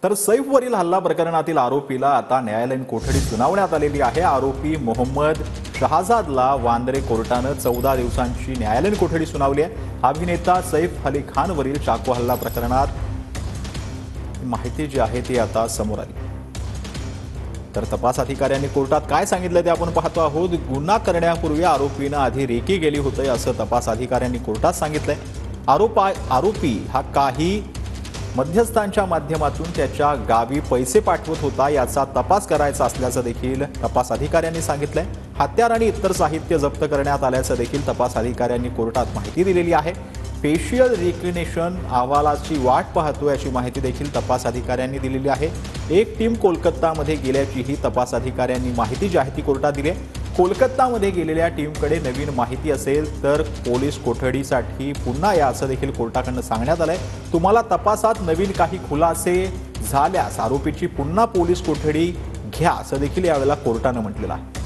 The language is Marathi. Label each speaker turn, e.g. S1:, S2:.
S1: तर सैफवरील हल्ला प्रकरणातील आरोपीला आता न्यायालयीन कोठडी सुनावण्यात आलेली आहे। आरोपी मोहम्मद शहाजादला वांद्रे कोर्टानं 14 दिवसांची न्यायालयीन कोठडी सुनावली आहे। अभिनेता सैफ अली खानवरील चाकू हल्ला प्रकरणात माहिती जी आहे ती आता समोर आली। तर तपास अधिकाऱ्यांनी कोर्टात काय सांगितलं ते आपण पाहतो आहोत। गुन्हा करण्यापूर्वी आरोपीनं आधी रेकी गेली होती असं तपास अधिकाऱ्यांनी कोर्टात सांगितलंय। आरोपी हा काही मध्यस्थांच्या माध्यमातून त्याच्या गावी पैसे पाठवत होता याचा तपास करायचा असल्याचं देखील तपास अधिकाऱ्यांनी सांगितलंय। हत्यार आणि इतर साहित्य जप्त करण्यात आल्याचं देखील तपास अधिकाऱ्यांनी कोर्टात माहिती दिलेली आहे। फेशियल रिकग्निशन अहवालाची वाट पाहतो याची माहिती देखील तपास अधिकाऱ्यांनी दिलेली आहे। एक टीम कोलकातामध्ये गेल्याचीही तपास अधिकाऱ्यांनी माहिती जी आहे ती कोर्टात दिली आहे। कोलकातामध्ये गेलेल्या टीमकडे नवीन माहिती असेल तर पोलीस कोठडीसाठी पुन्हा या असं देखील कोर्टाकडून सांगण्यात आलंय। तुम्हाला तपासात नवीन काही खुलासे झाल्यास आरोपीची पुन्हा पोलीस कोठडी घ्या असं देखील यावेळेला कोर्टानं म्हटलेलं आहे।